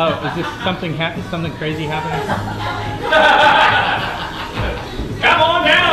Oh, is this something crazy happening? Come on down!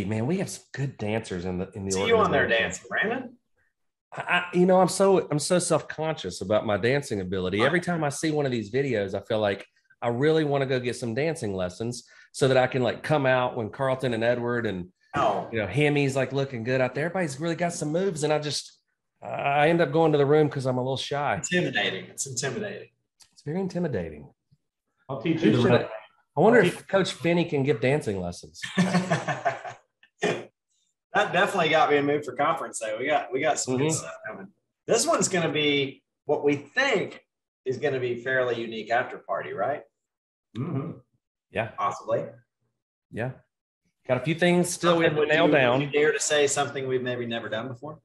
Man, we have some good dancers in the See you on there dancing, Brandon. I'm so self-conscious about my dancing ability. Every time I see one of these videos, I feel like I really want to go get some dancing lessons so that I can like come out when Carlton and Edward and Hemi's like looking good out there. Everybody's really got some moves, and I end up going to the room because I'm a little shy. It's intimidating. It's very intimidating. I'll teach you. I wonder if Coach Finney can give dancing lessons. That definitely got me in the mood for conference though. We got some good stuff coming. This one's going to be what we think is going to be fairly unique after party, right? Mm-hmm. Yeah, possibly. Yeah, got a few things still we have to nail down. Would you dare to say something we've maybe never done before?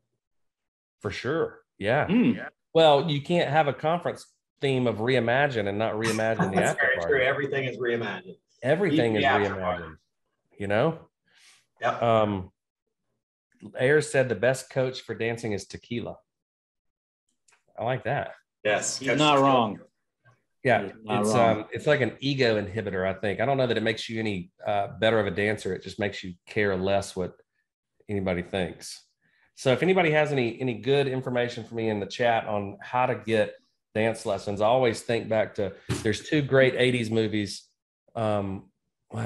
For sure. Yeah. Yeah. Well, you can't have a conference theme of reimagine and not reimagine the after party. True. Everything is reimagined. Everything is reimagined. You know. Yep. Ayers said the best coach for dancing is tequila. I like that. Yes, he's not wrong. Yeah, it's like an ego inhibitor. I think. I don't know that it makes you any better of a dancer. It just makes you care less what anybody thinks. So if anybody has any good information for me in the chat on how to get dance lessons, I always think back to there's two great 80s movies. I'm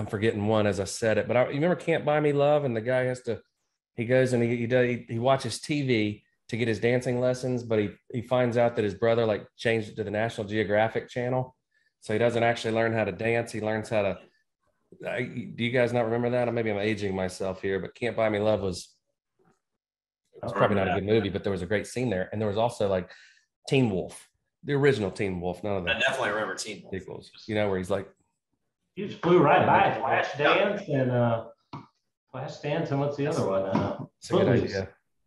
forgetting one as I said it, but you remember Can't Buy Me Love, and the guy he goes and he watches TV to get his dancing lessons, but he finds out that his brother like changed it to the National Geographic channel. So he doesn't actually learn how to dance. He learns how to, do you guys not remember that? Or maybe I'm aging myself here, but Can't Buy Me Love was probably not a good movie, but there was a great scene there. And there was also like Teen Wolf, the original Teen Wolf. None of the I definitely remember Teen Wolf. Sequels, where he's like, he just flew right by Flashdance and Flashdance, and what's the other one?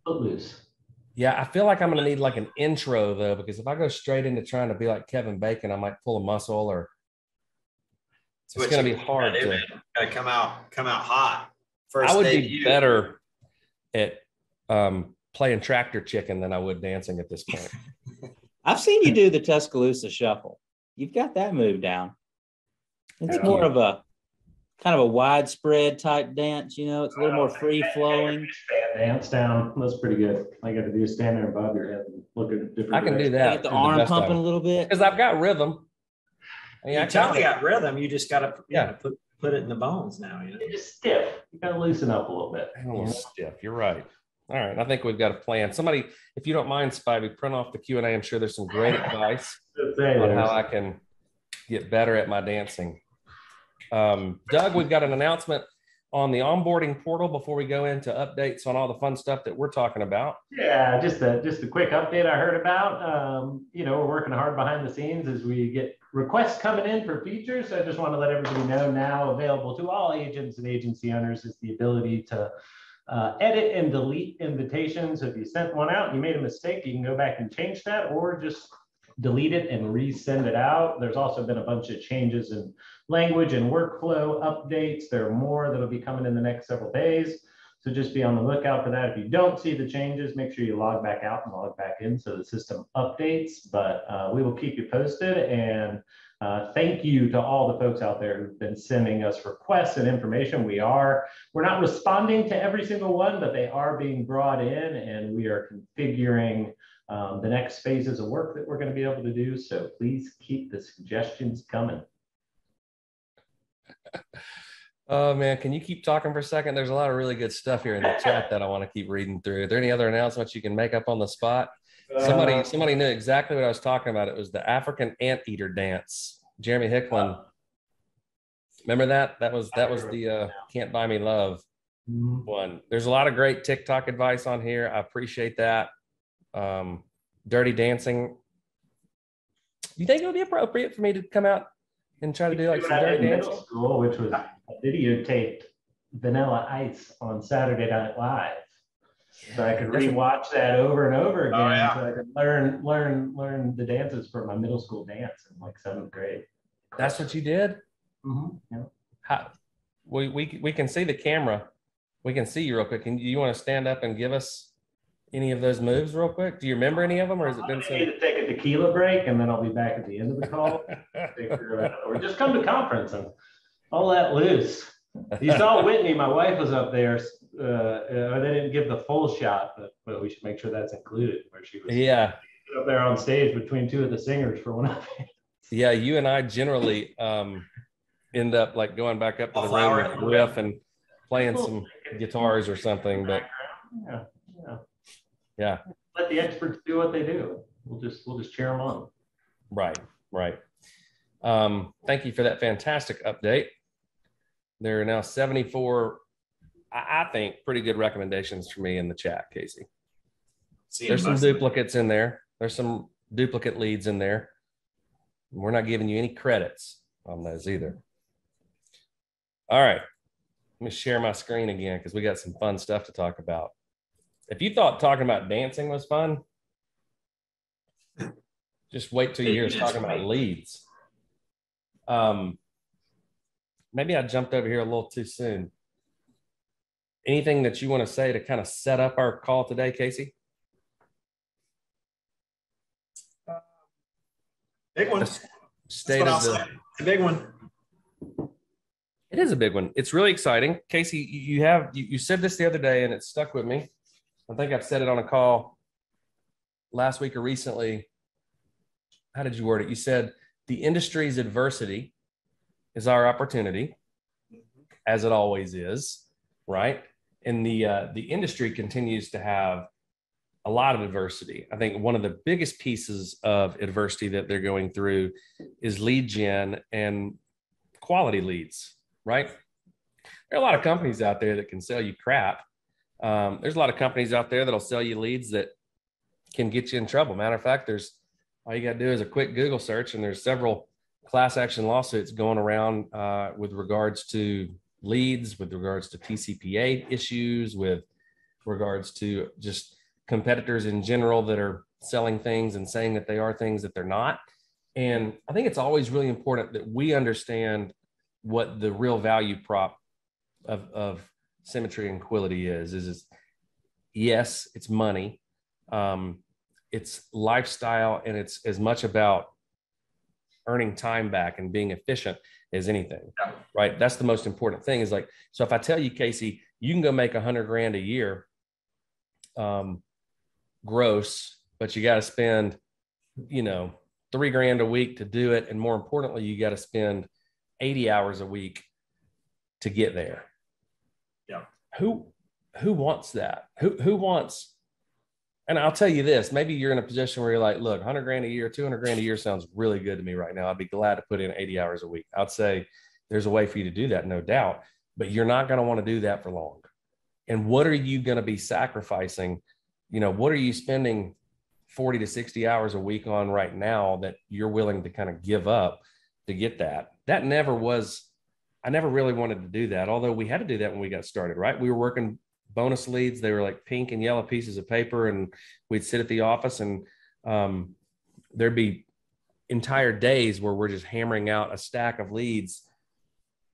Footloose. Yeah, I feel like I'm going to need like an intro though, because if I go straight into trying to be like Kevin Bacon, I might pull a muscle, or it's going to be hard to come out hot. I would be better at playing tractor chicken than I would dancing at this point. I've seen you do the Tuscaloosa shuffle. You've got that move down. It's more of a kind of a widespread type dance, it's a little more free flowing. Dance down. That's pretty good. All you got to do is stand there and bob your head and look at different. I can do that. Get the arm pumping a little bit. Because I've got rhythm. I totally got rhythm. You just got to put it in the bones now. It's just stiff. You got to loosen up a little bit. A little stiff. You're right. All right. I think we've got a plan. Somebody, if you don't mind, Spivey, print off the Q&A. I'm sure there's some great advice on how I can get better at my dancing. Doug, we've got an announcement on the onboarding portal before we go into updates on all the fun stuff that we're talking about. Yeah, just a quick update I heard about. We're working hard behind the scenes as we get requests coming in for features. So I just want to let everybody know now available to all agents and agency owners is the ability to edit and delete invitations. If you sent one out and you made a mistake, you can go back and change that, or just delete it and resend it out. There's also been a bunch of changes in language and workflow updates. There are more that'll be coming in the next several days. So just be on the lookout for that. If you don't see the changes, make sure you log back out and log back in so the system updates. But we will keep you posted. And thank you to all the folks out there who've been sending us requests and information. We're not responding to every single one, but they are being brought in, and we are configuring the next phases of work that we're going to be able to do. So please keep the suggestions coming. Oh man, can you keep talking for a second? There's a lot of really good stuff here in the chat that I want to keep reading through. Are there any other announcements you can make up on the spot? Somebody knew exactly what I was talking about. It was the African anteater dance. Jeremy Hicklin. Remember that? That was the Can't Buy Me Love one. There's a lot of great TikTok advice on here. I appreciate that. Dirty Dancing. You think it would be appropriate for me to come out and try to do like some dirty dancing? Middle school, which was videotaped Vanilla Ice on Saturday Night Live. So I could rewatch that over and over again. So I could learn the dances for my middle school dance in like 7th grade. That's what you did? Yeah. How, we can see the camera. We can see you real quick. And you want to stand up and give us any of those moves real quick? Do you remember any of them, or has it been so? I need to take a tequila break, and then I'll be back at the end of the call. Or just come to conference and all that loose. You saw Whitney, my wife was up there. They didn't give the full shot, but we should make sure that's included, where she was up there on stage between two of the singers for one of them. Yeah, you and I generally end up like going back up to the room with riff and playing some guitars or something. But yeah, let the experts do what they do. We'll just cheer them on. Right. Thank you for that fantastic update. There are now 74, I think, pretty good recommendations for me in the chat, Casey. There's some duplicates in there. There's some duplicate leads in there. We're not giving you any credits on those either. All right. Let me share my screen again because we got some fun stuff to talk about. If you thought talking about dancing was fun, just wait till you hear us talking about leads. Maybe I jumped over here a little too soon. Anything that you want to say to kind of set up our call today, Casey? Big one. State of a big one. It is a big one. It's really exciting. Casey, you said this the other day and it stuck with me. I think I've said it on a call last week or recently. How did you word it? You said the industry's adversity is our opportunity, as it always is, right? And the industry continues to have a lot of adversity. I think one of the biggest pieces of adversity that they're going through is lead gen and quality leads, right? There are a lot of companies out there that can sell you crap. There's a lot of companies out there that'll sell you leads that can get you in trouble. Matter of fact, all you got to do is a quick Google search, and there's several class action lawsuits going around with regards to leads, with regards to TCPA issues, with regards to just competitors in general that are selling things and saying that they are things that they're not. And I think it's always really important that we understand what the real value prop of Symmetry and Quility is yes, it's money. It's lifestyle, and it's as much about earning time back and being efficient as anything, right? That's the most important thing is like, so if I tell you, Casey, you can go make $100,000 a year gross, but you got to spend, $3,000 a week to do it. And more importantly, you got to spend 80 hours a week to get there. Yeah. Who wants that? Who wants, and I'll tell you this, maybe you're in a position where you're like, look, $100,000 a year, $200,000 a year sounds really good to me right now. I'd be glad to put in 80 hours a week. I'd say there's a way for you to do that, no doubt, but you're not going to want to do that for long. And what are you going to be sacrificing? What are you spending 40 to 60 hours a week on right now that you're willing to kind of give up to get that? That never was, I never really wanted to do that. Although we had to do that when we got started, right? We were working bonus leads. They were like pink and yellow pieces of paper, and we'd sit at the office, and there'd be entire days where we're just hammering out a stack of leads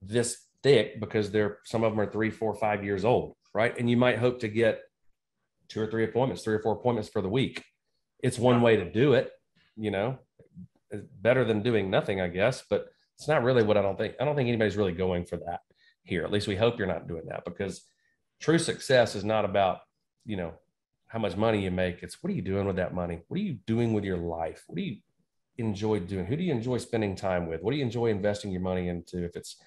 this thick because some of them are 3, 4, 5 years old. right? And you might hope to get 2 or 3 appointments, 3 or 4 appointments for the week. It's one way to do it, you know, it's better than doing nothing, I guess, but it's not really what I don't think anybody's really going for that here. At least we hope you're not doing that, because true success is not about, you know, how much money you make. It's what are you doing with that money? What are you doing with your life? What do you enjoy doing? Who do you enjoy spending time with? What do you enjoy investing your money into? If it's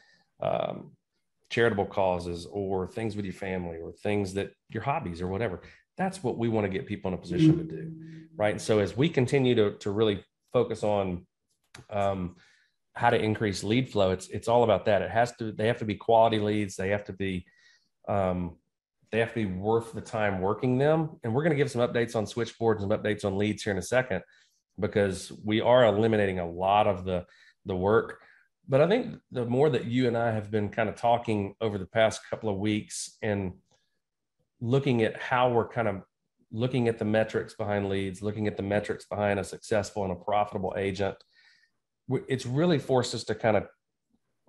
charitable causes or things with your family or things that your hobbies or whatever, that's what we want to get people in a position to do, right? And so as we continue to really focus on how to increase lead flow, it's all about that. They have to be quality leads. They have to be worth the time working them. And we're going to give some updates on Switchboard and some updates on leads here in a second, because we are eliminating a lot of the work. But I think the more that you and I have been kind of talking over the past couple of weeks and looking at how we're kind of looking at the metrics behind leads, looking at the metrics behind a successful and a profitable agent, it's really forced us to kind of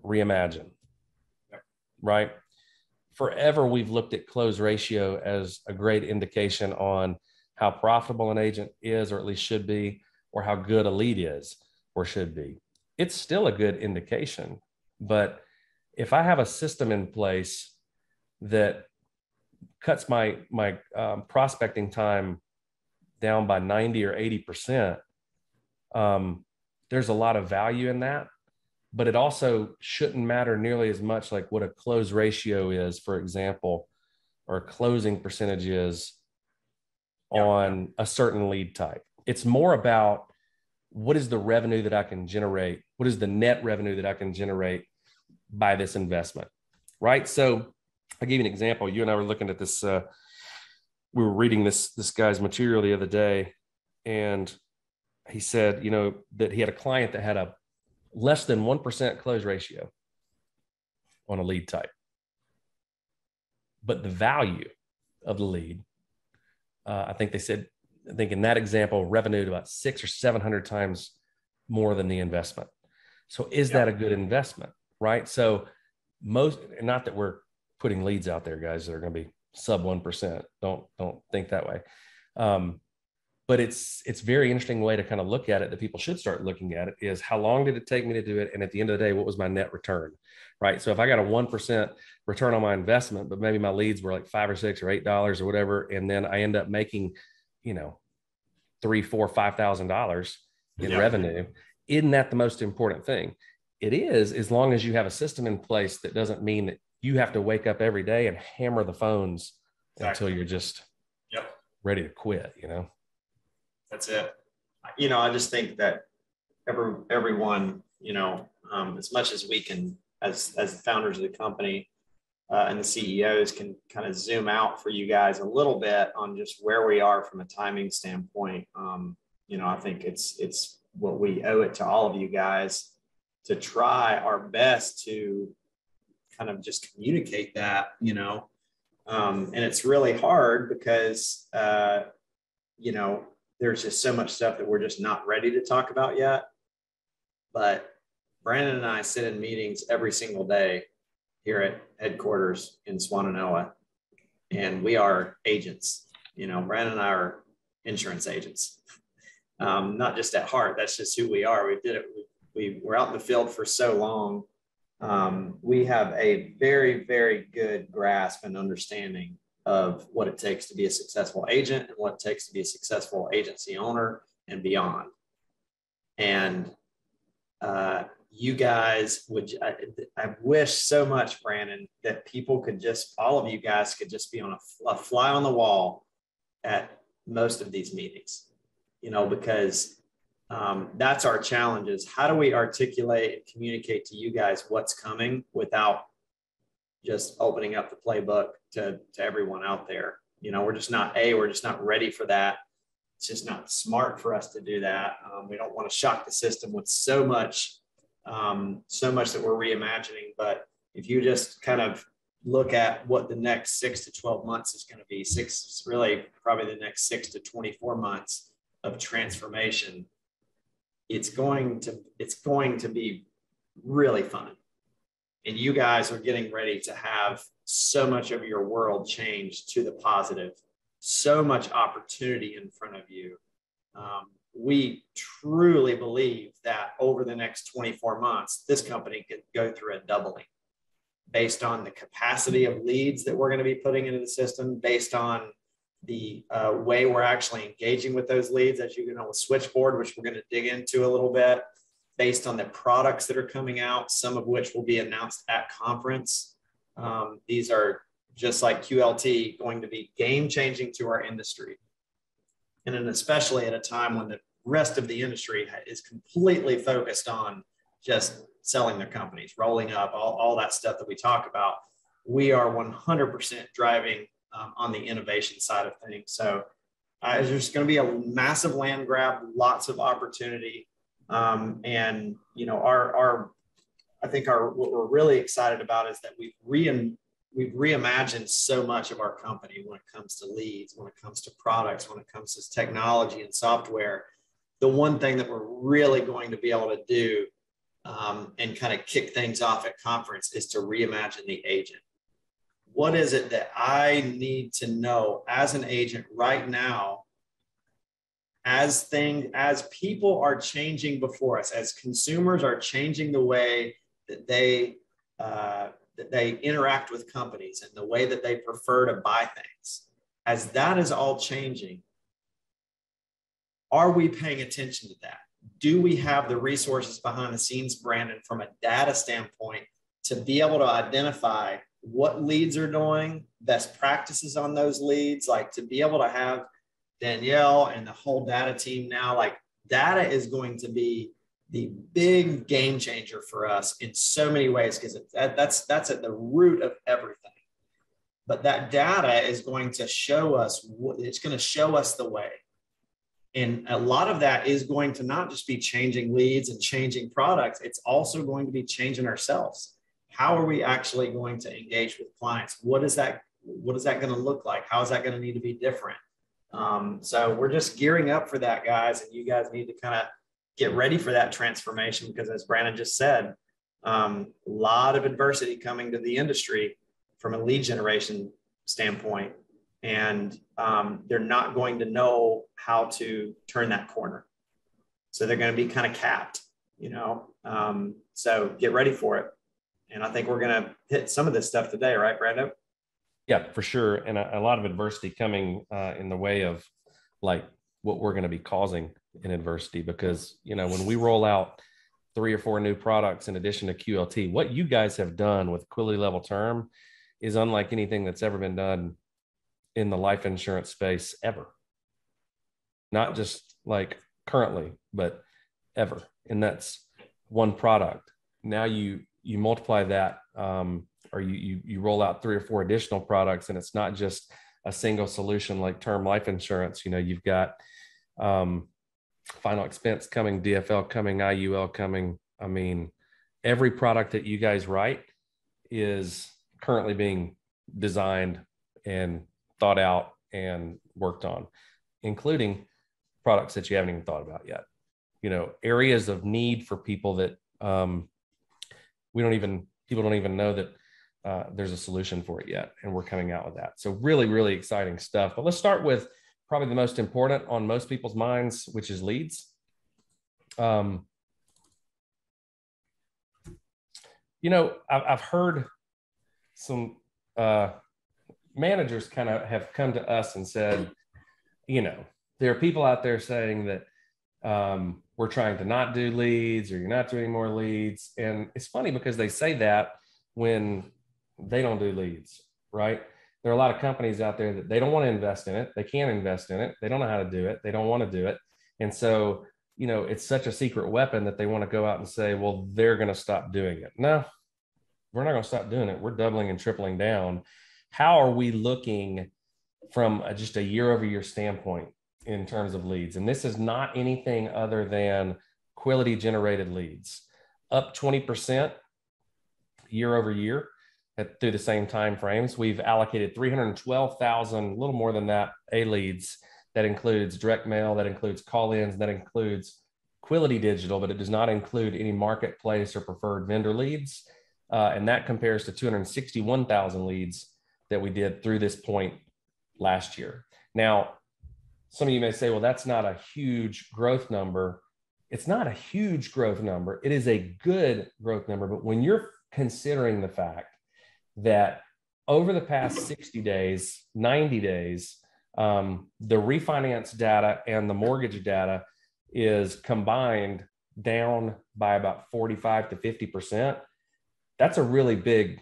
reimagine, right? Forever, we've looked at close ratio as a great indication on how profitable an agent is, or at least should be, or how good a lead is or should be. It's still a good indication. But if I have a system in place that cuts my prospecting time down by 90 or 80%, there's a lot of value in that. But it also shouldn't matter nearly as much like what a close ratio is, for example, or a closing percentage is on a certain lead type. It's more about what is the revenue that I can generate? What is the net revenue that I can generate by this investment, right? So I'll give you an example. You and I were looking at this, we were reading this guy's material the other day, and he said, you know, that he had a client that had a less than 1% close ratio on a lead type. But the value of the lead, I think in that example, revenue to about 600 or 700 times more than the investment. So is that a good investment, right? So not that we're putting leads out there, guys, that are going to be sub 1%. Don't think that way. But it's very interesting way to kind of look at it, that people should start looking at it, is how long did it take me to do it? And at the end of the day, what was my net return, right? So if I got a 1% return on my investment, but maybe my leads were like $5 or $6 or $8 or whatever, and then I end up making, you know, $3,000, $4,000, $5,000 in revenue, isn't that the most important thing? It is, as long as you have a system in place that doesn't mean that you have to wake up every day and hammer the phones until you're just ready to quit, you know? That's it. You know, I just think that everyone, you know, as much as we can, as the founders of the company and the CEOs, can kind of zoom out for you guys a little bit on just where we are from a timing standpoint. You know, I think it's what we owe it to all of you guys to try our best to kind of just communicate that, you know, and it's really hard because, you know, there's just so much stuff that we're just not ready to talk about yet. But Brandon and I sit in meetings every single day here at headquarters in Swannanoa, and we are agents. You know, Brandon and I are insurance agents, not just at heart. That's just who we are. We did it. We're out in the field for so long. We have a very, very good grasp and understanding of what it takes to be a successful agent and what it takes to be a successful agency owner and beyond. And you guys I wish so much, Brandon, that people could all of you guys could just be on a fly on the wall at most of these meetings, you know, because that's our challenge, is how do we articulate and communicate to you guys what's coming without just opening up the playbook to everyone out there. You know, we're just not ready for that. It's just not smart for us to do that. We don't want to shock the system with so much that we're reimagining. But if you just kind of look at what the next 6 to 12 months is going to be, probably the next 6 to 24 months of transformation, it's going to be really fun. And you guys are getting ready to have so much of your world change to the positive, so much opportunity in front of you. We truly believe that over the next 24 months, this company could go through a doubling based on the capacity of leads that we're going to be putting into the system, based on the way we're actually engaging with those leads, as you know, with Switchboard, which we're going to dig into a little bit, based on the products that are coming out, some of which will be announced at conference. These are, just like QLT, going to be game changing to our industry. And then especially at a time when the rest of the industry is completely focused on just selling their companies, rolling up, all that stuff that we talk about. We are 100% driving on the innovation side of things. So there's going to be a massive land grab, lots of opportunity. And, you know, I think what we're really excited about is that we've reimagined so much of our company when it comes to leads, when it comes to products, when it comes to technology and software. The one thing that we're really going to be able to do and kind of kick things off at conference is to reimagine the agent. What is it that I need to know as an agent right now, as people are changing before us, as consumers are changing the way that they interact with companies and the way that they prefer to buy things, as that is all changing, are we paying attention to that? Do we have the resources behind the scenes, Brandon, from a data standpoint, to be able to identify what leads are doing, best practices on those leads, like to be able to have Danielle and the whole data team now, like data is going to be the big game changer for us in so many ways, because that's at the root of everything. But that data is going to show us, it's going to show us the way. And a lot of that is going to not just be changing leads and changing products, it's also going to be changing ourselves. How are we actually going to engage with clients? What is that going to look like? How is that going to need to be different? So we're just gearing up for that, guys, and you guys need to kind of get ready for that transformation, because as Brandon just said, a lot of adversity coming to the industry from a lead generation standpoint, and they're not going to know how to turn that corner. So they're going to be kind of capped, you know, so get ready for it. And I think we're going to hit some of this stuff today, right, Brando? Yeah, for sure. And a lot of adversity coming in the way of like what we're going to be causing in adversity, because, you know, when we roll out 3 or 4 new products in addition to QLT, what you guys have done with Quality Level Term is unlike anything that's ever been done in the life insurance space ever. Not just like currently, but ever. And that's one product. Now you multiply that, or you roll out 3 or 4 additional products, and it's not just a single solution like term life insurance. You know, you've got final expense coming, DFL coming, IUL coming. I mean, every product that you guys write is currently being designed and thought out and worked on, including products that you haven't even thought about yet. You know, areas of need for people that people don't even know that there's a solution for it yet, and we're coming out with that. So really, really exciting stuff. But let's start with probably the most important on most people's minds, which is leads. You know, I've heard some managers kind of have come to us and said, you know, there are people out there saying that we're trying to not do leads, or you're not doing more leads. And it's funny because they say that when they don't do leads, right? There are a lot of companies out there that they don't want to invest in it. They can't invest in it. They don't know how to do it. They don't want to do it. And so, you know, it's such a secret weapon that they want to go out and say, well, they're going to stop doing it. No, we're not going to stop doing it. We're doubling and tripling down. How are we looking from just a year-over-year standpoint in terms of leads? And this is not anything other than Quality generated leads, up 20% year over year through the same time frames. We've allocated 312,000, a little more than that, leads. That includes direct mail, that includes call-ins, that includes Quality digital, but it does not include any marketplace or preferred vendor leads. And that compares to 261,000 leads that we did through this point last year. Now, some of you may say, well, that's not a huge growth number. It's not a huge growth number. It is a good growth number. But when you're considering the fact that over the past 60 days, 90 days, the refinance data and the mortgage data is combined down by about 45 to 50%. That's a really big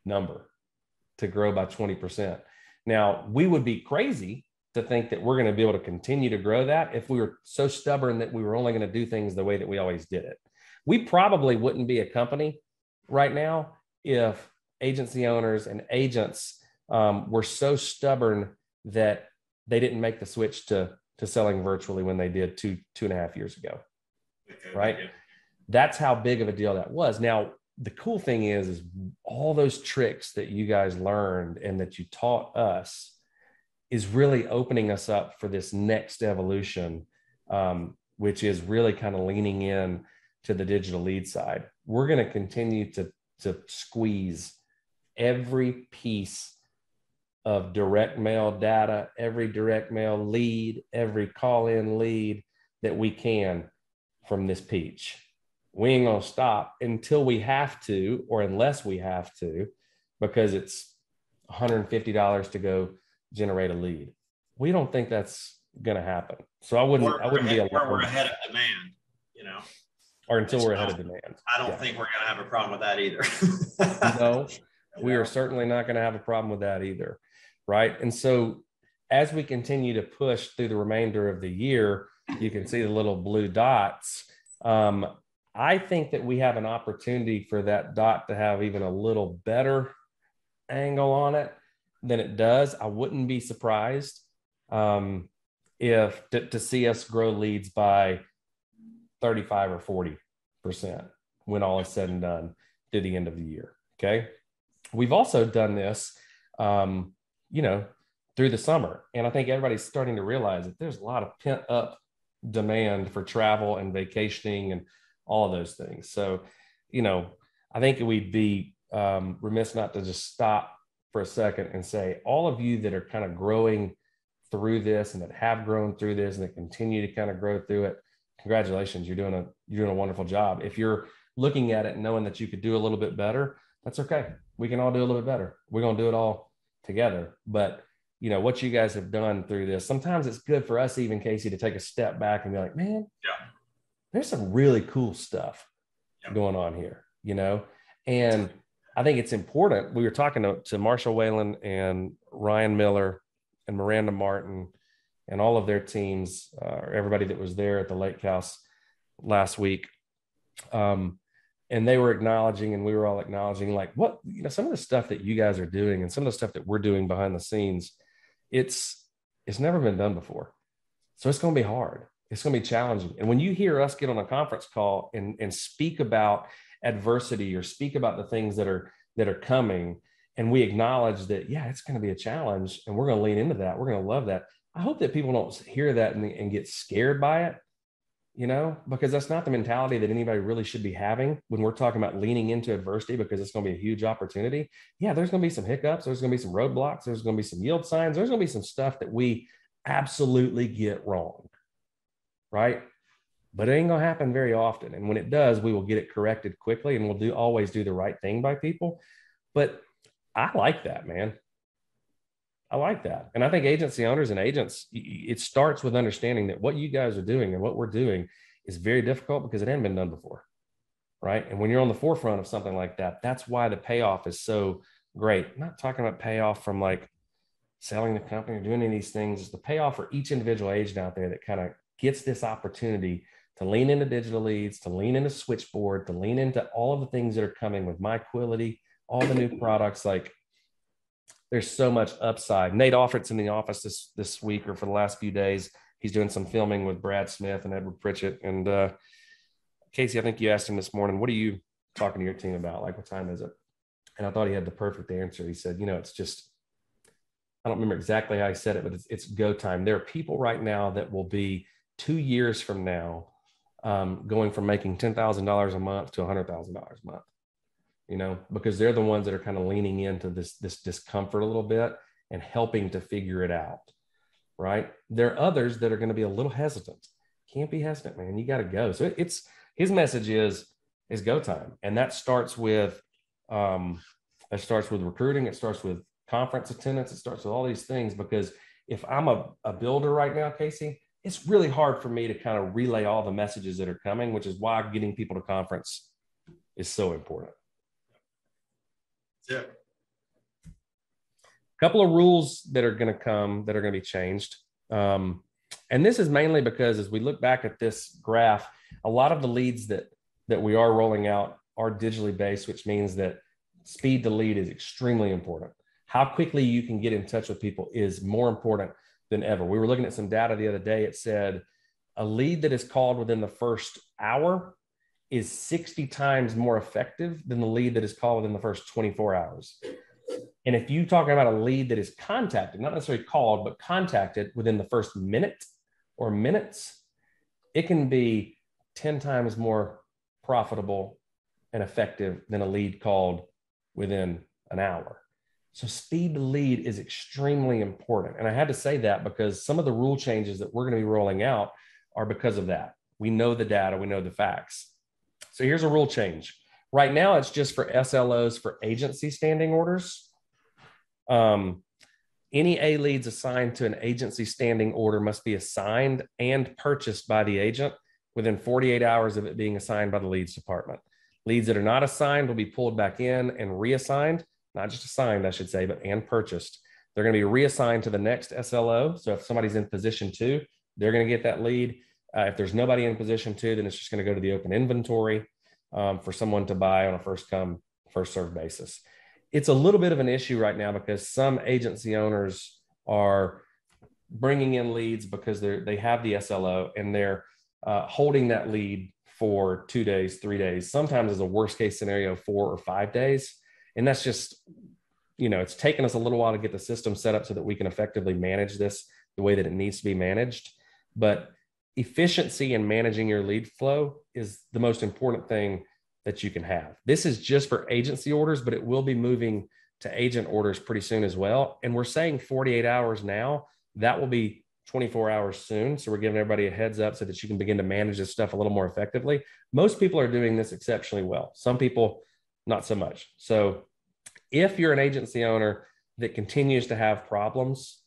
number to grow by 20%. Now, we would be crazy to think that we're going to be able to continue to grow that if we were so stubborn that we were only going to do things the way that we always did it. We probably wouldn't be a company right now if agency owners and agents were so stubborn that they didn't make the switch to selling virtually when they did two and a half years ago, right? That's how big of a deal that was. Now, the cool thing is all those tricks that you guys learned and that you taught us is really opening us up for this next evolution, which is really kind of leaning in to the digital lead side. We're going to continue to squeeze every piece of direct mail data, every direct mail lead, every call-in lead that we can from this peach. We ain't going to stop until we have to, or unless we have to, because it's $150 to go generate a lead. We don't think that's going to happen. So I wouldn't be alarmed. Or we're ahead of demand, you know, or until we're ahead of demand. I don't think we're going to have a problem with that either. No, we are certainly not going to have a problem with that either. Right. And so as we continue to push through the remainder of the year, you can see the little blue dots. I think that we have an opportunity for that dot to have even a little better angle on it than it does. I wouldn't be surprised if to see us grow leads by 35 or 40% when all is said and done through the end of the year. Okay. We've also done this, through the summer. And I think everybody's starting to realize that there's a lot of pent up demand for travel and vacationing and all of those things. So, I think we'd be remiss not to just stop for a second and say, all of you that are kind of growing through this and that have grown through this and that continue to kind of grow through it, congratulations, you're doing a wonderful job. If you're looking at it and knowing that you could do a little bit better, that's okay. We can all do a little bit better. We're going to do it all together. But what you guys have done through this, sometimes it's good for us, even Casey, to take a step back and be like, man, there's some really cool stuff going on here, and I think it's important. We were talking to Marshall Whalen and Ryan Miller and Miranda Martin and all of their teams, everybody that was there at the lake house last week. And they were acknowledging, and we were all acknowledging, like, what, some of the stuff that you guys are doing and some of the stuff that we're doing behind the scenes, it's never been done before. So it's going to be hard. It's going to be challenging. And when you hear us get on a conference call and speak about adversity or speak about the things that are coming, and we acknowledge that, it's going to be a challenge and we're going to lean into that. We're going to love that. I hope that people don't hear that and get scared by it, because that's not the mentality that anybody really should be having when we're talking about leaning into adversity, because it's going to be a huge opportunity. Yeah, there's going to be some hiccups. There's going to be some roadblocks. There's going to be some yield signs. There's going to be some stuff that we absolutely get wrong, right? But it ain't going to happen very often. And when it does, we will get it corrected quickly, and we'll always do the right thing by people. But I like that, man. I like that. And I think agency owners and agents, it starts with understanding that what you guys are doing and what we're doing is very difficult because it hadn't been done before, right? And when you're on the forefront of something like that, that's why the payoff is so great. I'm not talking about payoff from like selling the company or doing any of these things. It's the payoff for each individual agent out there that kind of gets this opportunity to lean into digital leads, to lean into Switchboard, to lean into all of the things that are coming with MyQuility, all the new products. Like, there's so much upside. Nate Offert's in the office this week, or for the last few days. He's doing some filming with Brad Smith and Edward Pritchett. And Casey, I think you asked him this morning, what are you talking to your team about? Like, what time is it? And I thought he had the perfect answer. He said, it's just, I don't remember exactly how he said it, but it's go time. There are people right now that will be 2 years from now going from making $10,000 a month to $100,000 a month. because they're the ones that are kind of leaning into this discomfort a little bit and helping to figure it out, right? There are others that are going to be a little hesitant. Can't be hesitant, man. You got to go. So his message is go time. And that starts with recruiting. It starts with conference attendance. It starts with all these things, because if I'm a builder right now, Casey, it's really hard for me to kind of relay all the messages that are coming, which is why getting people to conference is so important. Yeah. A couple of rules that are going to be changed. And this is mainly because as we look back at this graph, a lot of the leads that we are rolling out are digitally based, which means that speed to lead is extremely important. How quickly you can get in touch with people is more important than ever. We were looking at some data the other day. It said a lead that is called within the first hour is 60 times more effective than the lead that is called within the first 24 hours. And if you're talking about a lead that is contacted, not necessarily called, but contacted within the first minute or minutes, it can be 10 times more profitable and effective than a lead called within an hour. So speed to lead is extremely important. And I had to say that because some of the rule changes that we're going to be rolling out are because of that. We know the data, we know the facts. So here's a rule change. Right now, it's just for SLOs for agency standing orders. Any A leads assigned to an agency standing order must be assigned and purchased by the agent within 48 hours of it being assigned by the leads department. Leads that are not assigned will be pulled back in and reassigned, not just assigned, I should say, but and purchased. They're going to be reassigned to the next SLO. So if somebody's in position 2, they're going to get that lead. If there's nobody in position 2, then it's just going to go to the open inventory for someone to buy on a first come, first served basis. It's a little bit of an issue right now because some agency owners are bringing in leads because they have the SLO and they're holding that lead for 2 days, 3 days, sometimes as a worst case scenario, 4 or 5 days. And that's just, it's taken us a little while to get the system set up so that we can effectively manage this the way that it needs to be managed. But efficiency in managing your lead flow is the most important thing that you can have. This is just for agency orders, but it will be moving to agent orders pretty soon as well. And we're saying 48 hours now. That will be 24 hours soon. So we're giving everybody a heads up so that you can begin to manage this stuff a little more effectively. Most people are doing this exceptionally well. Some people, not so much. So if you're an agency owner that continues to have problems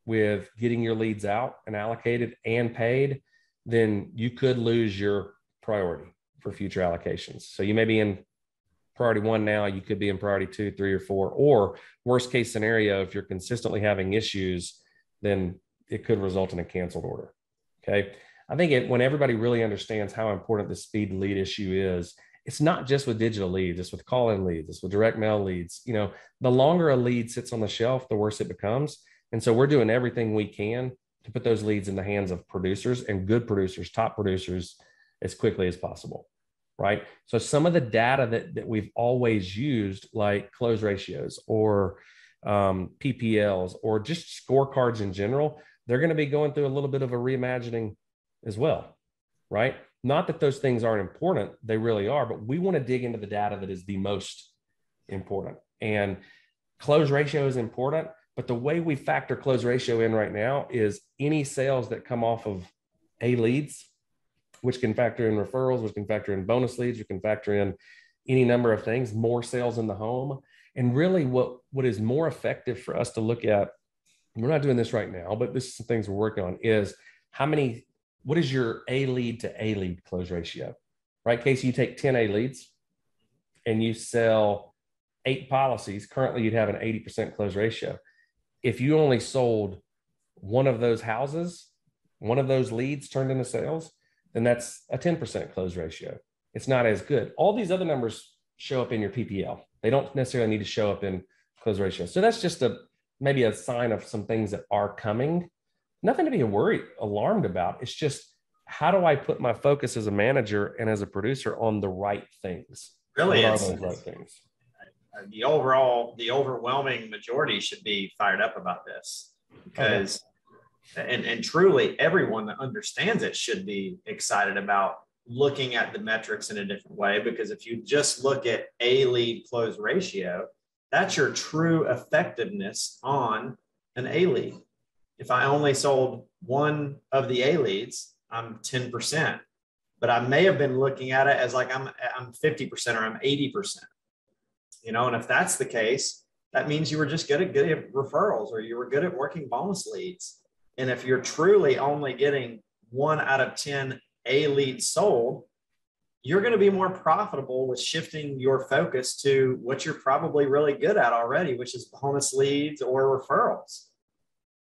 with getting your leads out and allocated and paid, then you could lose your priority for future allocations. So you may be in priority 1 now, you could be in priority 2, 3, or 4, or worst case scenario, if you're consistently having issues, then it could result in a canceled order. Okay. I think when everybody really understands how important the speed to lead issue is, it's not just with digital leads, it's with call-in leads, it's with direct mail leads. The longer a lead sits on the shelf, the worse it becomes. And so we're doing everything we can to put those leads in the hands of producers and good producers, top producers, as quickly as possible, right? So some of the data that we've always used, like close ratios or PPLs or just scorecards in general, they're going to be going through a little bit of a reimagining as well, right? Not that those things aren't important, they really are, but we want to dig into the data that is the most important. And close ratio is important, but the way we factor close ratio in right now is any sales that come off of A leads, which can factor in referrals, which can factor in bonus leads, which can factor in any number of things, more sales in the home. And really what is more effective for us to look at, we're not doing this right now, but this is some things we're working on, is what is your A lead to A lead close ratio, right? Casey, you take 10 A leads and you sell 8 policies. Currently you'd have an 80% close ratio. If you only sold one of those houses, one of those leads turned into sales, then that's a 10% close ratio. It's not as good. All these other numbers show up in your PPL. They don't necessarily need to show up in close ratio. So that's just maybe a sign of some things that are coming. Nothing to be alarmed about. It's just, how do I put my focus as a manager and as a producer on the right things? Really, what are those right things? The overwhelming majority should be fired up about this because, and truly everyone that understands it should be excited about looking at the metrics in a different way, because if you just look at a lead close ratio, that's your true effectiveness on an A lead. If I only sold one of the A leads, I'm 10%, but I may have been looking at it as like I'm 50% or I'm 80%, you know, and if that's the case, that means you were just good at referrals, or you were good at working bonus leads. And if you're truly only getting 1 out of 10 A leads sold, you're going to be more profitable with shifting your focus to what you're probably really good at already, which is bonus leads or referrals.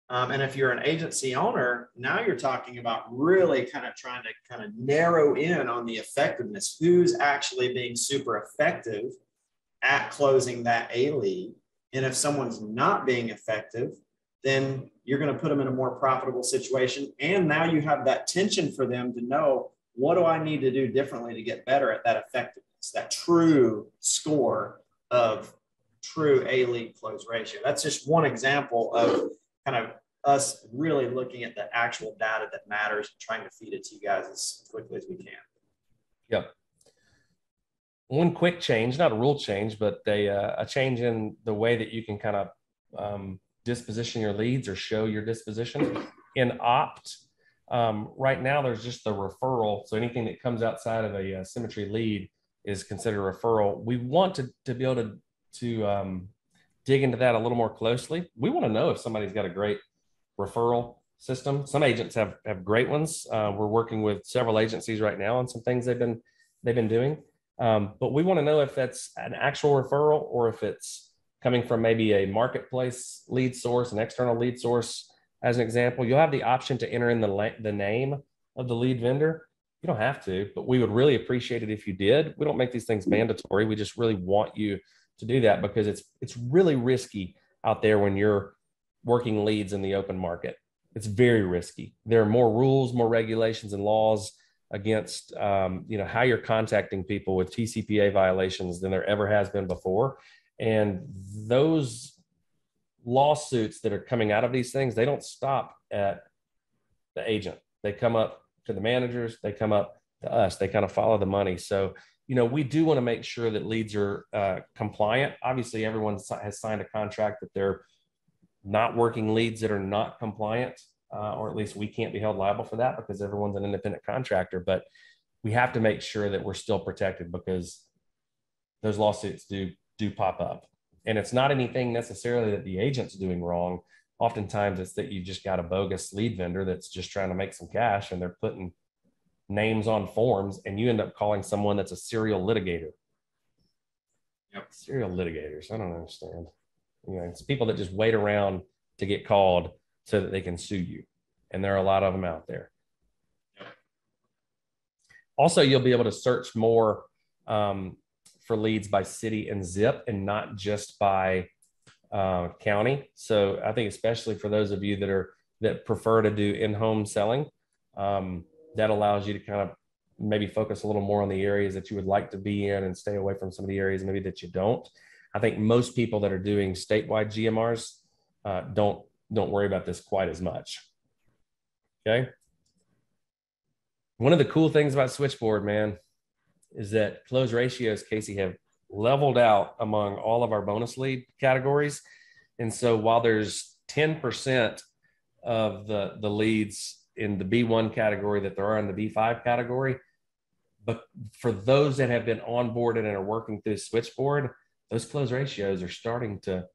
And if you're an agency owner, now you're talking about really kind of trying to kind of narrow in on the effectiveness, who's actually being super effective at closing that A lead. And if someone's not being effective, then you're going to put them in a more profitable situation. And now you have that tension for them to know, what do I need to do differently to get better at that effectiveness, that true score of true A lead close ratio. That's just one example of kind of us really looking at the actual data that matters and trying to feed it to you guys as quickly as we can. Yep. One quick change, not a rule change, but a change in the way that you can kind of disposition your leads or show your disposition. In Opt, right now there's just the referral. So anything that comes outside of a Symmetry lead is considered a referral. We want to be able to dig into that a little more closely. We want to know if somebody's got a great referral system. Some agents have great ones. We're working with several agencies right now on some things they've been doing. But we want to know if that's an actual referral or if it's coming from maybe a marketplace lead source, an external lead source. As an example, you'll have the option to enter in the name of the lead vendor. You don't have to, but we would really appreciate it if you did. We don't make these things mandatory. We just really want you to do that, because it's really risky out there when you're working leads in the open market. It's very risky. There are more rules, more regulations and laws against how you're contacting people with TCPA violations than there ever has been before. And those lawsuits that are coming out of these things, they don't stop at the agent. They come up to the managers, they come up to us, they kind of follow the money. So, we do want to make sure that leads are compliant. Obviously, everyone has signed a contract that they're not working leads that are not compliant, or at least we can't be held liable for that because everyone's an independent contractor. But we have to make sure that we're still protected, because those lawsuits do pop up. And it's not anything necessarily that the agent's doing wrong. Oftentimes it's that you just got a bogus lead vendor that's just trying to make some cash, and they're putting names on forms, and you end up calling someone that's a serial litigator. Yep. Serial litigators. I don't understand. It's people that just wait around to get called so that they can sue you. And there are a lot of them out there. Yep. Also, you'll be able to search more for leads by city and zip, and not just by county. So I think especially for those of you that prefer to do in-home selling, that allows you to kind of maybe focus a little more on the areas that you would like to be in and stay away from some of the areas maybe that you don't. I think most people that are doing statewide GMRs don't worry about this quite as much. Okay. One of the cool things about Switchboard, man, is that close ratios, Casey, have leveled out among all of our bonus lead categories. And so while there's 10% of the leads in the B1 category that there are in the B5 category, but for those that have been onboarded and are working through Switchboard, those close ratios are starting to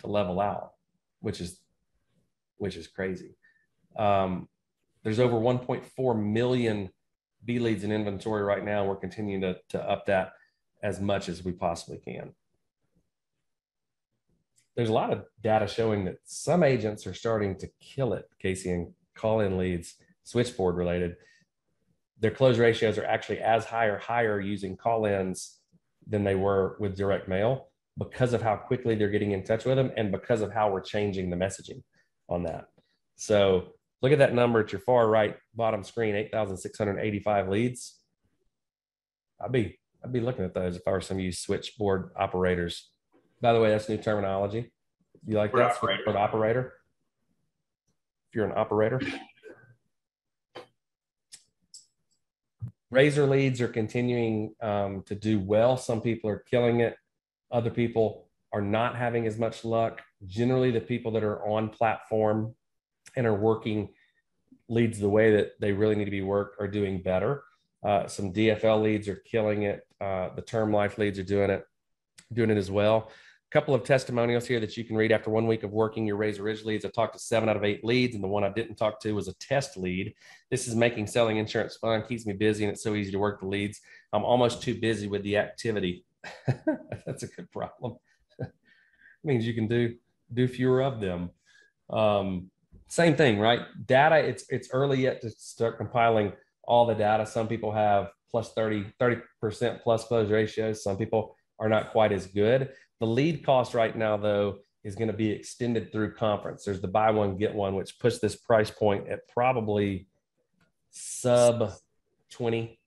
level out, which is crazy. There's over 1.4 million B leads in inventory right now. We're continuing to up that as much as we possibly can. There's a lot of data showing that some agents are starting to kill it, Casey, and call-in leads, Switchboard related. Their close ratios are actually as high or higher using call-ins than they were with direct mail, because of how quickly they're getting in touch with them and because of how we're changing the messaging on that. So look at that number at your far right bottom screen, 8,685 leads. I'd be looking at those if I were some of you Switchboard operators. By the way, that's new terminology. You like that? Switchboard operator? If you're an operator. Razor leads are continuing to do well. Some people are killing it. Other people are not having as much luck. Generally, the people that are on platform and are working leads the way that they really need to be worked are doing better. Some DFL leads are killing it. The term life leads are doing it as well. A couple of testimonials here that you can read after 1 week of working your Razor Ridge leads. I talked to 7 out of 8 leads, and the one I didn't talk to was a test lead. This is making selling insurance fun, keeps me busy, and it's so easy to work the leads. I'm almost too busy with the activity. That's a good problem. It means you can do fewer of them. Same thing, right? Data, it's early yet to start compiling all the data. Some people have plus 30% plus close ratios. Some people are not quite as good. The lead cost right now, though, is going to be extended through conference. There's the buy one, get one, which puts this price point at probably sub 20,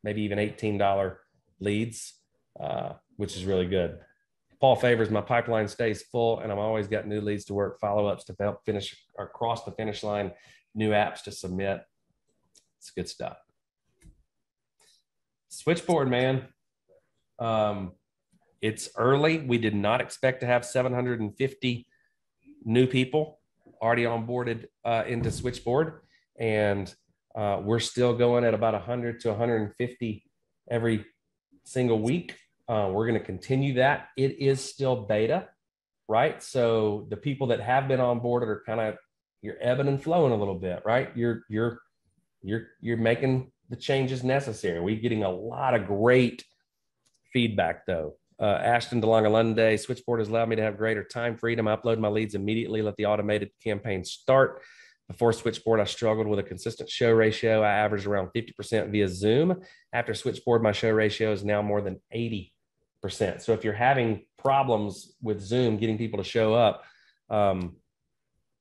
maybe even $18 leads, which is really good. Paul favors my pipeline stays full, and I've always got new leads to work, follow-ups to help finish or cross the finish line, new apps to submit. It's good stuff. Switchboard, man. It's early. We did not expect to have 750 new people already onboarded into Switchboard, and we're still going at about 100 to 150 every single week. We're going to continue that. It is still beta, right? So the people that have been onboarded are kind of, you're ebbing and flowing a little bit, right? You're making the changes necessary. We're getting a lot of great feedback, though. Ashton DeLongalunde, Switchboard has allowed me to have greater time freedom. I upload my leads immediately, let the automated campaign start. Before Switchboard, I struggled with a consistent show ratio. I averaged around 50% via Zoom. After Switchboard, my show ratio is now more than 80%. So if you're having problems with Zoom getting people to show up,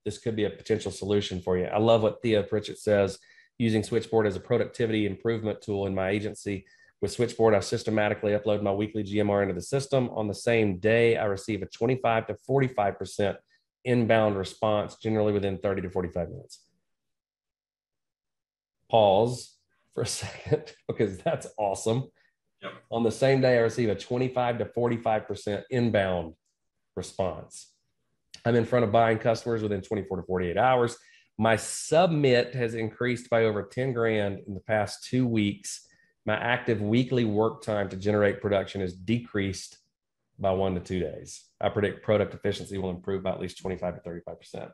this could be a potential solution for you. I love what Thea Pritchett says, using Switchboard as a productivity improvement tool in my agency. With Switchboard, I systematically upload my weekly GMR into the system. On the same day, I receive a 25 to 45% inbound response, generally within 30 to 45 minutes. Pause for a second, because that's awesome. Yep. On the same day, I receive a 25 to 45% inbound response. I'm in front of buying customers within 24 to 48 hours. My submit has increased by over 10 grand in the past 2 weeks. My active weekly work time to generate production is decreased by 1 to 2 days. I predict product efficiency will improve by at least 25 to 35%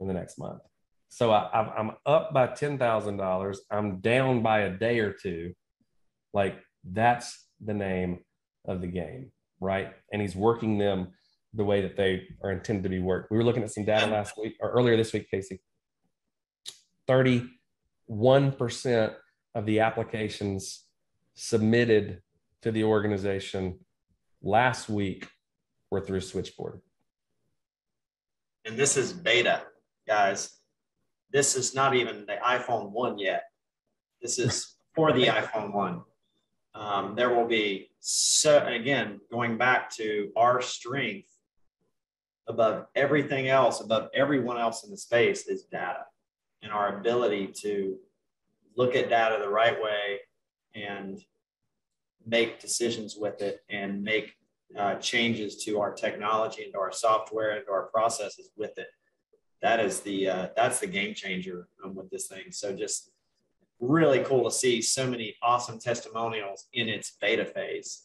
in the next month. So I'm up by $10,000. I'm down by a day or two. Like, that's the name of the game, right? And he's working them the way that they are intended to be worked. We were looking at some data last week or earlier this week, Casey. 31% of the applications submitted to the organization last week were through Switchboard. And this is beta, guys. This is not even the iPhone 1 yet. This is for the iPhone 1. There will be, so again, going back to our strength above everything else, above everyone else in the space, is data, and our ability to look at data the right way and make decisions with it and make changes to our technology and to our software and to our processes with it. That's the game changer with this thing. So just really cool to see so many awesome testimonials in its beta phase.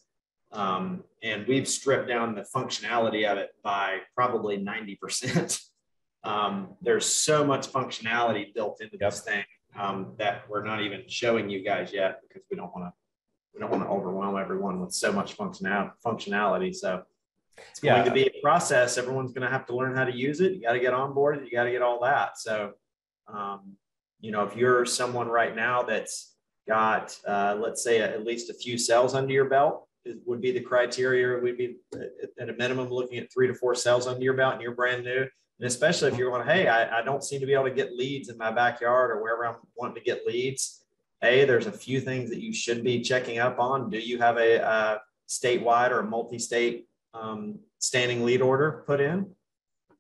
And we've stripped down the functionality of it by probably 90%. There's so much functionality built into this thing that we're not even showing you guys yet, because we don't want to overwhelm everyone with so much functionality. So it's going to be a process. Everyone's going to have to learn how to use it. You got to get on board. You got to get all that. So, if you're someone right now that's got, let's say, at least a few sales under your belt, would be the criteria. We'd be at a minimum looking at 3 to 4 sales under your belt, and you're brand new. And especially if you're going, hey, I don't seem to be able to get leads in my backyard or wherever I'm wanting to get leads. Hey, there's a few things that you should be checking up on. Do you have a statewide or a multi-state standing lead order put in?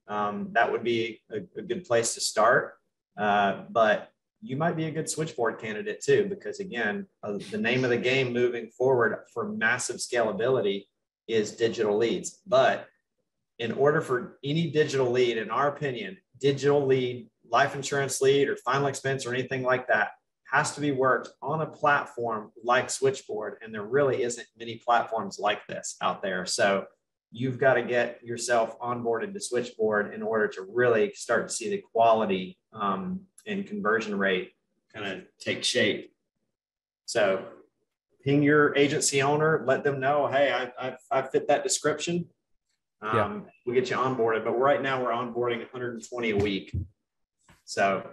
That would be a good place to start. But you might be a good switchboard candidate too, because again, the name of the game moving forward for massive scalability is digital leads. But in order for any digital lead, in our opinion, digital lead, life insurance lead, or final expense or anything like that has to be worked on a platform like Switchboard. And there really isn't many platforms like this out there. So you've got to get yourself onboarded to Switchboard in order to really start to see the quality and conversion rate kind of take shape. So ping your agency owner, let them know, hey, I fit that description. We get you onboarded, but right now we're onboarding 120 a week. So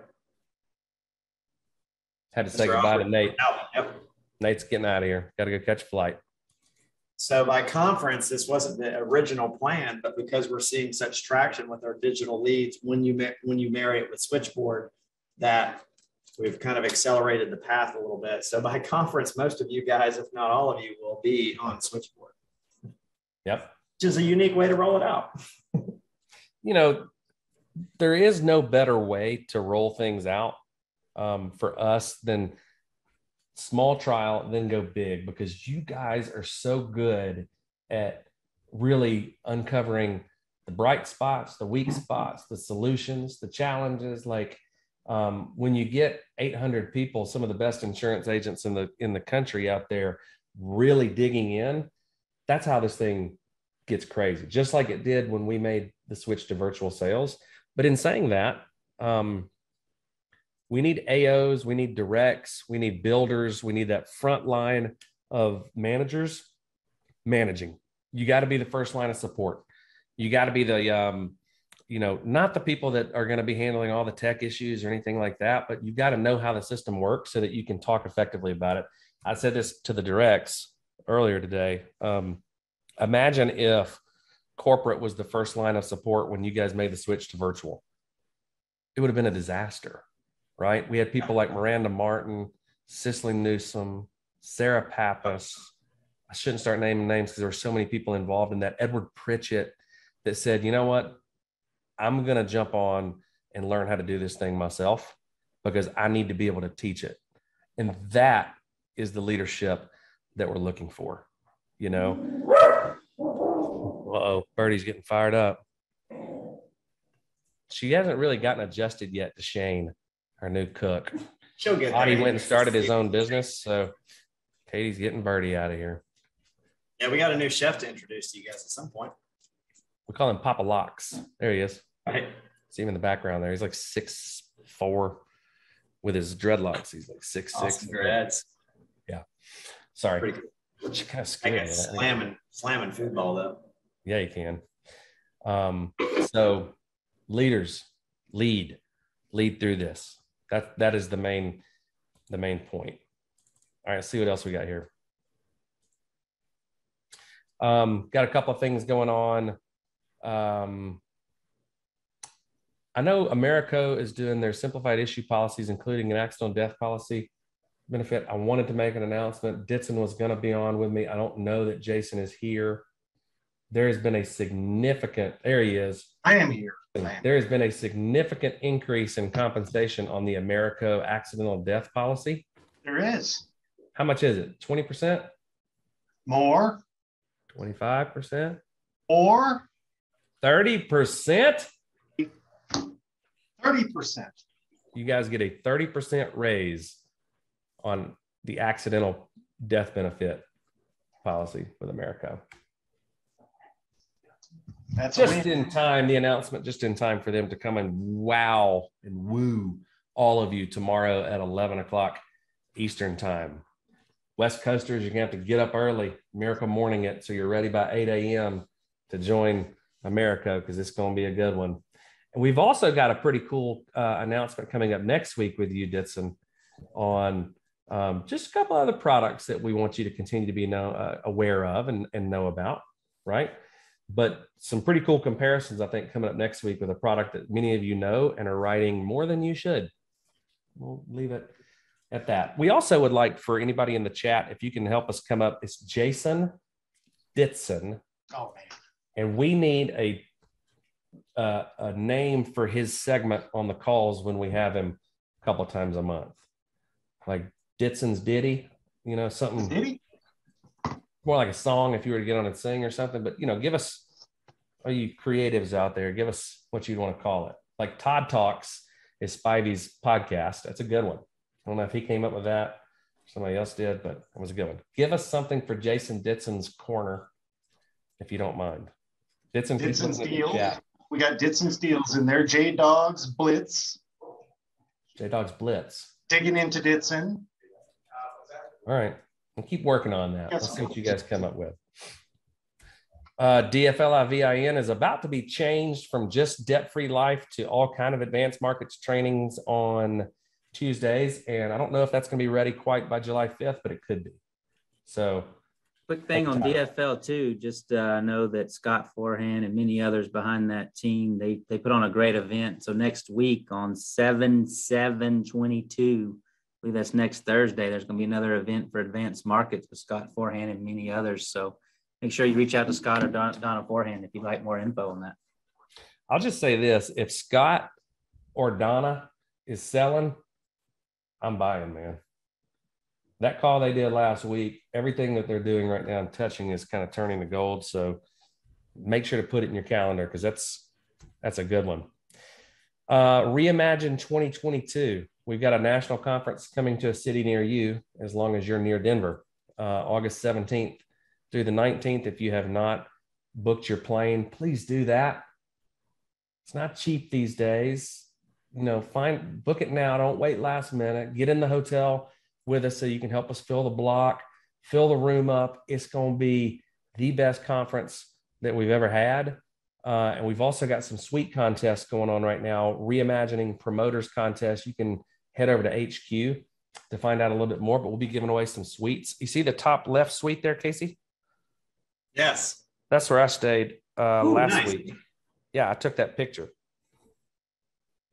had to say goodbye to Nate. Yep. Nate's getting out of here. Got to go catch a flight. So by conference, this wasn't the original plan, but because we're seeing such traction with our digital leads, when you marry it with Switchboard, that we've kind of accelerated the path a little bit. So by conference, most of you guys, if not all of you, will be on Switchboard. Yep. Which is a unique way to roll it out. You know, there is no better way to roll things out for us than small trial, then go big, because you guys are so good at really uncovering the bright spots, the weak spots, the solutions, the challenges. Like when you get 800 people, some of the best insurance agents in the country out there really digging in, that's how this thing gets crazy, just like it did when we made the switch to virtual sales. But in saying that, we need AOs, we need directs, we need builders, we need that front line of managers managing. You got to be the first line of support. You got to be the, not the people that are going to be handling all the tech issues or anything like that, but you got to know how the system works so that you can talk effectively about it. I said this to the directs earlier today. Imagine if corporate was the first line of support when you guys made the switch to virtual. It would have been a disaster. Right? We had people like Miranda Martin, Cicely Newsom, Sarah Pappas. I shouldn't start naming names because there were so many people involved in that. Edward Pritchett that said, you know what? I'm going to jump on and learn how to do this thing myself because I need to be able to teach it. And that is the leadership that we're looking for, you know? Uh-oh, Birdie's getting fired up. She hasn't really gotten adjusted yet to Shane, our new cook. She'll get He went and started his own business, so Katie's getting Birdie out of here. Yeah, we got a new chef to introduce to you guys at some point. We call him Papa Locks. There he is. Right. See him in the background there. He's like 6'4" with his dreadlocks. He's like 6'6". Awesome dreads. Yeah. Sorry. Pretty cool. Which kind of scary. Slamming football though. Yeah, you can. So leaders lead through this. That is the main point. All right, let's see what else we got here. Got a couple of things going on. I know Americo is doing their simplified issue policies, including an accidental death policy benefit. I wanted to make an announcement. Ditson was going to be on with me. I don't know that Jason is here. There has been a significant, there he is. I am here. There has been a significant increase in compensation on the Americo accidental death policy. There is. How much is it? 20%? More? 25%? Or? 30%? 30%. You guys get a 30% raise on the accidental death benefit policy with Americo. That's just in time, the announcement just in time for them to come and wow and woo all of you tomorrow at 11 o'clock Eastern time. West Coasters, you're going to have to get up early, miracle morning it, so you're ready by 8 a.m. to join Americo because it's going to be a good one. And we've also got a pretty cool announcement coming up next week with you, Ditson, on just a couple other products that we want you to continue to be aware of and know about, right? But some pretty cool comparisons, I think, coming up next week with a product that many of you know and are writing more than you should. We'll leave it at that. We also would like for anybody in the chat, if you can help us come up, it's Jason Ditson. Oh, man. And we need a name for his segment on the calls when we have him a couple of times a month, like Ditson's Ditty, something Diddy? more like a song if you were to get on and sing or something. But, give us, all you creatives out there, give us what you'd want to call it. Like Todd Talks is Spivey's podcast. That's a good one. I don't know if he came up with that. Somebody else did, but it was a good one. Give us something for Jason Ditson's corner, if you don't mind. Ditson Steels. Yeah. We got Ditson Steels in there. J-Dogs Blitz. J-Dogs Blitz. Digging into Ditson. All right. We'll keep working on that. Let's see what you guys come up with. DFLIVIN is about to be changed from just debt-free life to all kind of advanced markets trainings on Tuesdays. And I don't know if that's going to be ready quite by July 5th, but it could be. So quick thing on DFL too, just know that Scott Forehand and many others behind that team, they put on a great event. So next week on 7/7/22, I believe that's next Thursday, there's going to be another event for advanced markets with Scott Forehand and many others. So make sure you reach out to Scott or Donna Forehand if you'd like more info on that. I'll just say this. If Scott or Donna is selling, I'm buying, man. That call they did last week, everything that they're doing right now and touching is kind of turning to gold. So make sure to put it in your calendar because that's a good one. Reimagine 2022. We've got a national conference coming to a city near you, as long as you're near Denver, August 17th through the 19th. If you have not booked your plane, please do that. It's not cheap these days. Book it now. Don't wait last minute. Get in the hotel with us so you can help us fill the block, fill the room up. It's going to be the best conference that we've ever had. And we've also got some suite contests going on right now, reimagining promoters contest. You can head over to HQ to find out a little bit more, but we'll be giving away some suites. You see the top left suite there, Casey? Yes. That's where I stayed last nice. week. Yeah, I took that picture.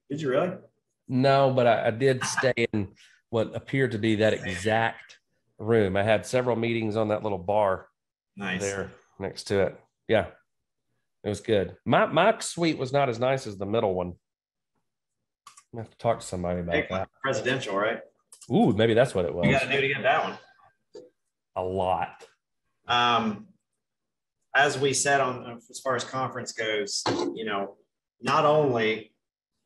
Did you really? No, but I did stay in what appeared to be that exact room. I had several meetings on that little bar there next to it. Yeah, it was good. My suite was not as nice as the middle one. I have to talk to somebody about that. Presidential, right? Ooh, maybe that's what it was. You got to do to get that one. A lot. As we said as far as conference goes, not only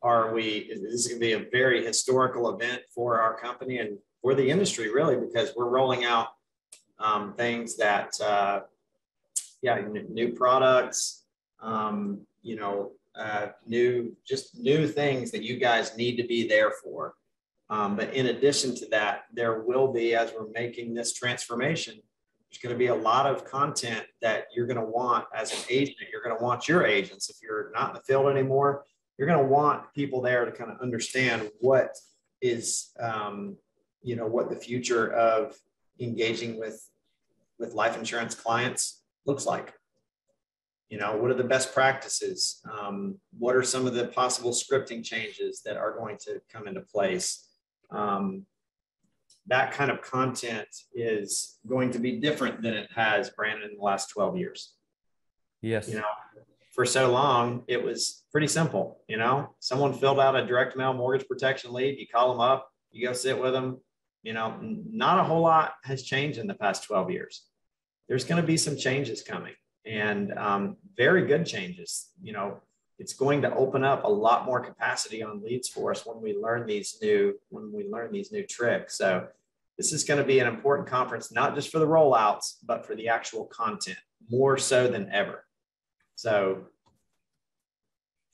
this is going to be a very historical event for our company and for the industry, really, because we're rolling out things that, new products, new things that you guys need to be there for. But in addition to that, there will be, as we're making this transformation, there's going to be a lot of content that you're going to want as an agent. You're going to want your agents. If you're not in the field anymore, you're going to want people there to kind of understand what is, what the future of engaging with life insurance clients looks like. What are the best practices? What are some of the possible scripting changes that are going to come into place? That kind of content is going to be different than it has, Brandon, in the last 12 years. Yes. For so long, it was pretty simple. Someone filled out a direct mail mortgage protection lead. You call them up, you go sit with them. Not a whole lot has changed in the past 12 years. There's going to be some changes coming, and very good changes. It's going to open up a lot more capacity on leads for us when we learn these new tricks. So this is going to be an important conference, not just for the rollouts, but for the actual content, more so than ever. So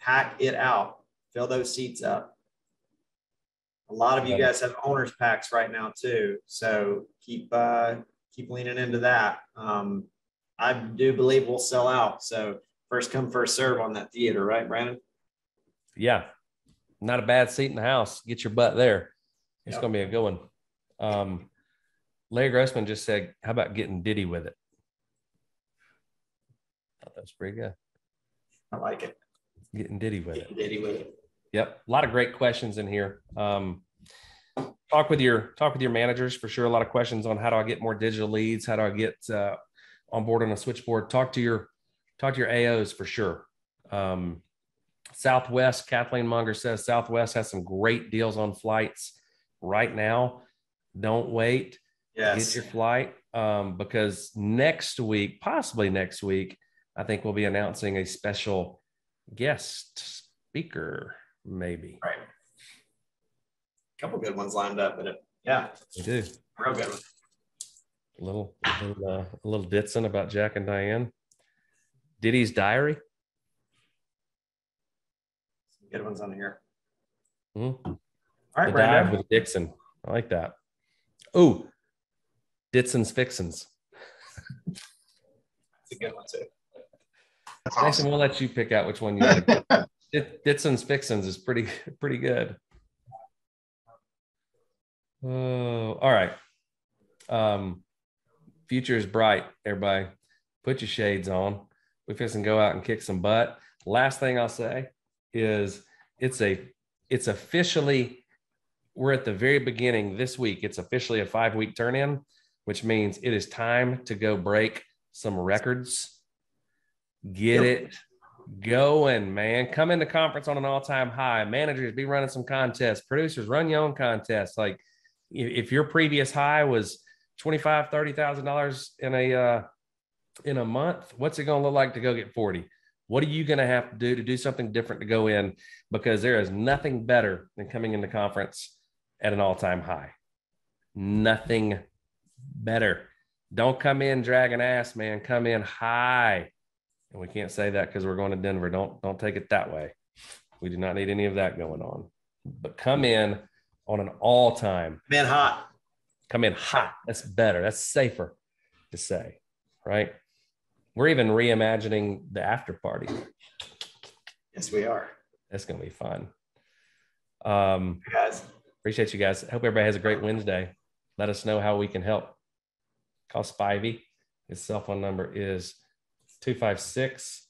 pack it out, fill those seats up. A lot of you guys have owners packs right now too. So keep leaning into that. I do believe we'll sell out. So first come, first serve on that theater, right, Brandon? Yeah. Not a bad seat in the house. Get your butt there. It's going to be a good one. Larry Grossman just said, how about getting ditty with it? I thought that was pretty good. I like it. Getting ditty with it. Ditty with it. Yep. A lot of great questions in here. Talk with your managers for sure. A lot of questions on how do I get more digital leads? How do I get on board on a switchboard? Talk to your AOs for sure. Southwest, Kathleen Munger says Southwest has some great deals on flights right now. Don't wait. Yes. Get your flight because next week, possibly next week, I think we'll be announcing a special guest speaker, maybe. Right. A couple good ones lined up, but yeah, we do. Real good one. A little Ditson about Jack and Diane. Diddy's Diary. Some good ones on here. Mm-hmm. All right, The Brandon. Dive with Dixon. I like that. Oh, Ditson's Fixins. That's a good one too. That's Jason, awesome. we'll let you pick out which one you like. Ditson's Fixins is pretty good. Oh, all right. Future is bright, everybody. Put your shades on. We're fixing to go out and kick some butt. Last thing I'll say is it's officially, we're at the very beginning this week. It's officially a 5-week turn-in, which means it is time to go break some records. Get it going, man. Come into conference on an all-time high. Managers, be running some contests. Producers, run your own contests. Like if your previous high was $25,000, $30,000 in a month, what's it going to look like to go get 40? What are you going to have to do something different to go in? Because there is nothing better than coming into conference at an all-time high. Nothing better. Don't come in dragging ass, man. Come in high. And we can't say that because we're going to Denver. Don't take it that way. We do not need any of that going on. But come in on an all-time. Man, hot. Come in hot. That's better. That's safer to say, right? We're even reimagining the after party. Yes, we are. That's going to be fun. Guys. Appreciate you guys. Hope everybody has a great Wednesday. Let us know how we can help. Call Spivey. His cell phone number is 256.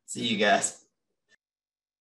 See you guys.